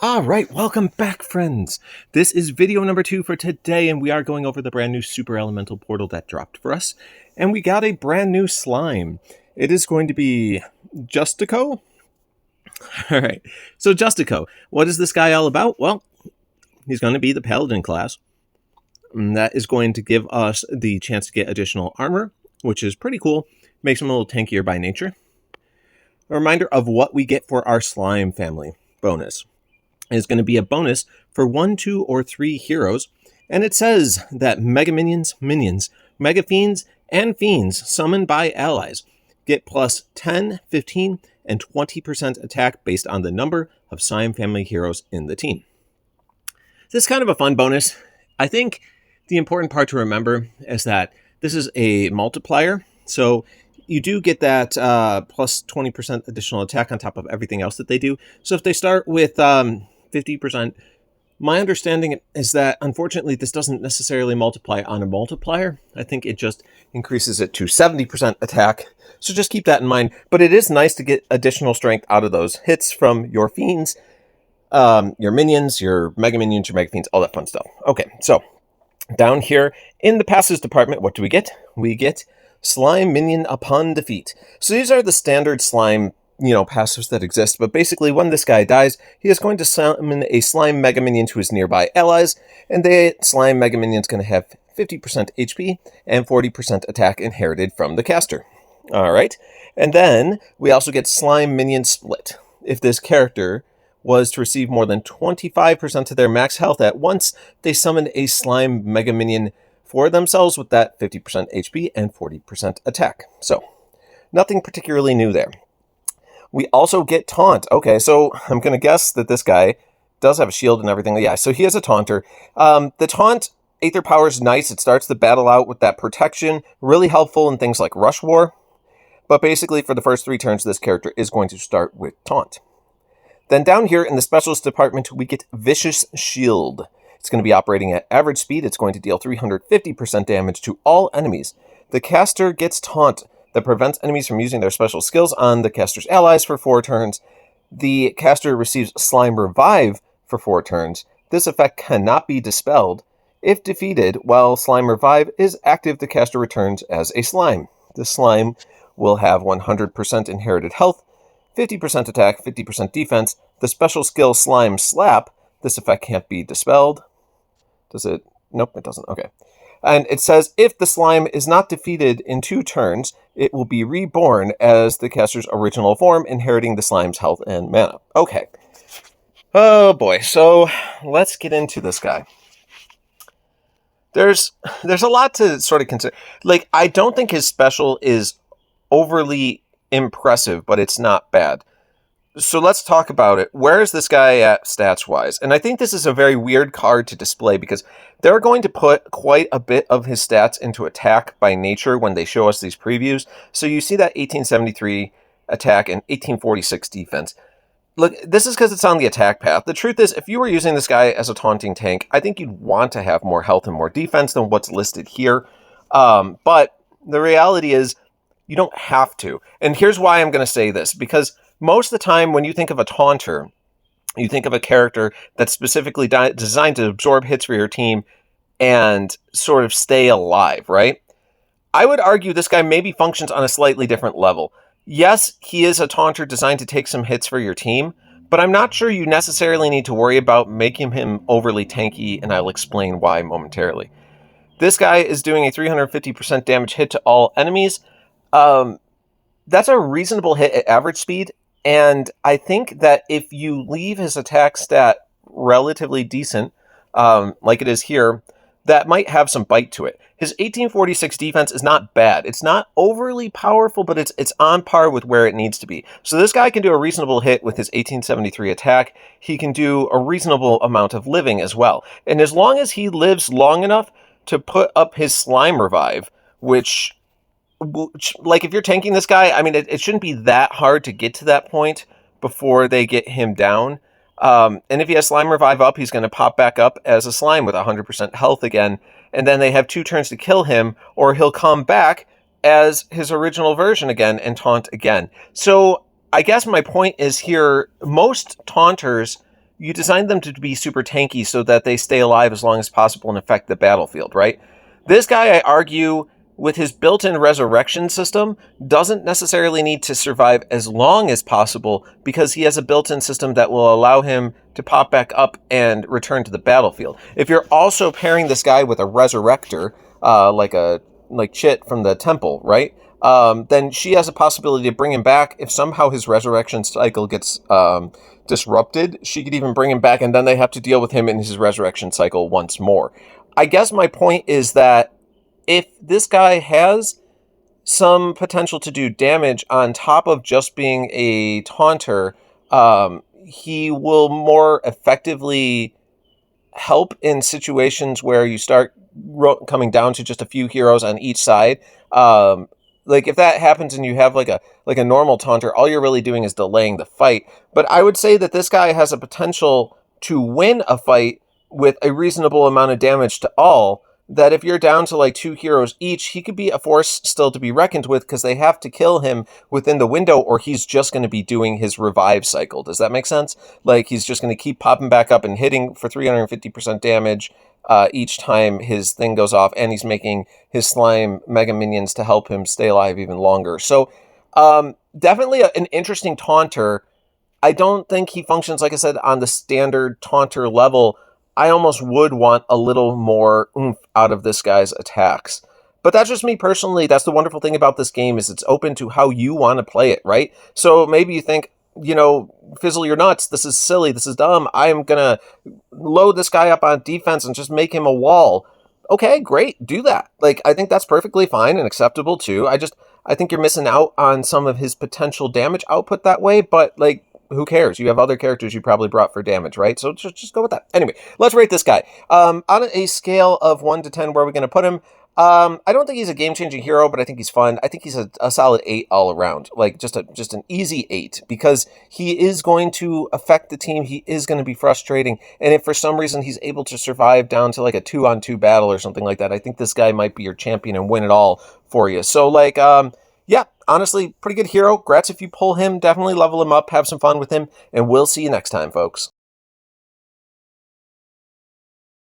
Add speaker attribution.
Speaker 1: Alright, welcome back, friends! This is video number 2 for today, and we are going over the brand new Super Elemental portal that dropped for us. And we got a brand new slime. It is going to be Justico? Alright, so Justico. What is this guy all about? Well, he's going to be the Paladin class. And that is going to give us the chance to get additional armor, which is pretty cool. Makes him a little tankier by nature. A reminder of what we get for our slime family bonus is going to be a bonus for 1, 2, or 3 heroes. And it says that Mega Minions, Mega Fiends, and Fiends summoned by allies get plus 10, 15, and 20% attack based on the number of slime family heroes in the team. This is kind of a fun bonus. I think the important part to remember is that this is a multiplier. So you do get that plus 20% additional attack on top of everything else that they do. So if they start with 50%, my understanding is that unfortunately this doesn't necessarily multiply on a multiplier. I think it just increases it to 70% attack. So just keep that in mind. But it is nice to get additional strength out of those hits from your Fiends, your Minions, your Mega Minions, your Mega Fiends, all that fun stuff. Okay, so down here in the passes department, what do we get? We get Slime Minion upon defeat. So these are the standard slime, passives that exist. But basically, when this guy dies, he is going to summon a slime Mega Minion to his nearby allies, and the slime Mega Minion is going to have 50% HP and 40% attack inherited from the caster. All right, and then we also get Slime Minion Split. If this character was to receive more than 25% of their max health at once, they summon a slime Mega Minion for themselves with that 50% HP and 40% attack. So, nothing particularly new there. We also get Taunt. Okay, so I'm going to guess that this guy does have a shield and everything. Yeah, so he is a Taunter. The Taunt Aether Power is nice. It starts the battle out with that protection. Really helpful in things like Rush War. But basically, for the first 3 turns, this character is going to start with Taunt. Then down here in the Specialist department, we get Vicious Shield. It's going to be operating at average speed. It's going to deal 350% damage to all enemies. The caster gets Taunt that prevents enemies from using their special skills on the caster's allies for 4 turns. The caster receives Slime Revive for 4 turns. This effect cannot be dispelled. If defeated, while Slime Revive is active, the caster returns as a slime. The slime will have 100% inherited health, 50% attack, 50% defense. The special skill Slime Slap, this effect can't be dispelled. Does it? Nope, it doesn't. Okay. And it says, if the slime is not defeated in 2 turns, it will be reborn as the caster's original form, inheriting the slime's health and mana. Okay. Oh boy, so let's get into this guy. There's a lot to sort of consider. Like, I don't think his special is overly impressive, but it's not bad. So let's talk about it. Where is this guy at stats-wise? And I think this is a very weird card to display because they're going to put quite a bit of his stats into attack by nature when they show us these previews. So you see that 1873 attack and 1846 defense. Look, this is because it's on the attack path. The truth is, if you were using this guy as a taunting tank, I think you'd want to have more health and more defense than what's listed here. But the reality is, you don't have to. And here's why I'm going to say this. Because most of the time, when you think of a taunter, you think of a character that's specifically designed to absorb hits for your team and sort of stay alive, right? I would argue this guy maybe functions on a slightly different level. Yes, he is a taunter designed to take some hits for your team, but I'm not sure you necessarily need to worry about making him overly tanky, and I'll explain why momentarily. This guy is doing a 350% damage hit to all enemies. That's a reasonable hit at average speed, and I think that if you leave his attack stat relatively decent, like it is here, that might have some bite to it. His 1846 defense is not bad. It's not overly powerful, but it's on par with where it needs to be. So this guy can do a reasonable hit with his 1873 attack. He can do a reasonable amount of living as well. And as long as he lives long enough to put up his Slime Revive, which like if you're tanking this guy, I mean, it shouldn't be that hard to get to that point before they get him down. And if he has Slime Revive up, he's going to pop back up as a slime with 100% health again. And then they have 2 turns to kill him, or he'll come back as his original version again and taunt again. So I guess my point is here, most taunters, you design them to be super tanky so that they stay alive as long as possible and affect the battlefield, right? This guy, I argue, with his built-in resurrection system, doesn't necessarily need to survive as long as possible because he has a built-in system that will allow him to pop back up and return to the battlefield. If you're also pairing this guy with a resurrector, like Chit from the temple, right? Then she has a possibility to bring him back. If somehow his resurrection cycle gets disrupted, she could even bring him back, and then they have to deal with him in his resurrection cycle once more. I guess my point is that if this guy has some potential to do damage on top of just being a taunter, he will more effectively help in situations where you start coming down to just a few heroes on each side. Like if that happens and you have like a normal taunter, all you're really doing is delaying the fight. But I would say that this guy has a potential to win a fight with a reasonable amount of damage to all. That if you're down to like 2 heroes each, he could be a force still to be reckoned with because they have to kill him within the window or he's just going to be doing his revive cycle. Does that make sense? Like he's just going to keep popping back up and hitting for 350% damage each time his thing goes off, and he's making his slime mega minions to help him stay alive even longer. So definitely an interesting taunter. I don't think he functions, like I said, on the standard taunter level. I almost would want a little more oomph out of this guy's attacks. But that's just me personally. That's the wonderful thing about this game is it's open to how you want to play it, right? So maybe you think, fizzle your nuts. This is silly. This is dumb. I'm going to load this guy up on defense and just make him a wall. Okay, great. Do that. Like, I think that's perfectly fine and acceptable too. I think you're missing out on some of his potential damage output that way, but like, who cares? You have other characters you probably brought for damage, right? So just go with that. Anyway, let's rate this guy. On a scale of 1 to 10, where are we going to put him? I don't think he's a game-changing hero, but I think he's fun. I think he's a solid 8 all around. Like, just an easy 8, because he is going to affect the team. He is going to be frustrating. And if for some reason he's able to survive down to like a 2-on-2 battle or something like that, I think this guy might be your champion and win it all for you. So, like, yeah, honestly, pretty good hero. Grats if you pull him. Definitely level him up, have some fun with him, and we'll see you next time, folks.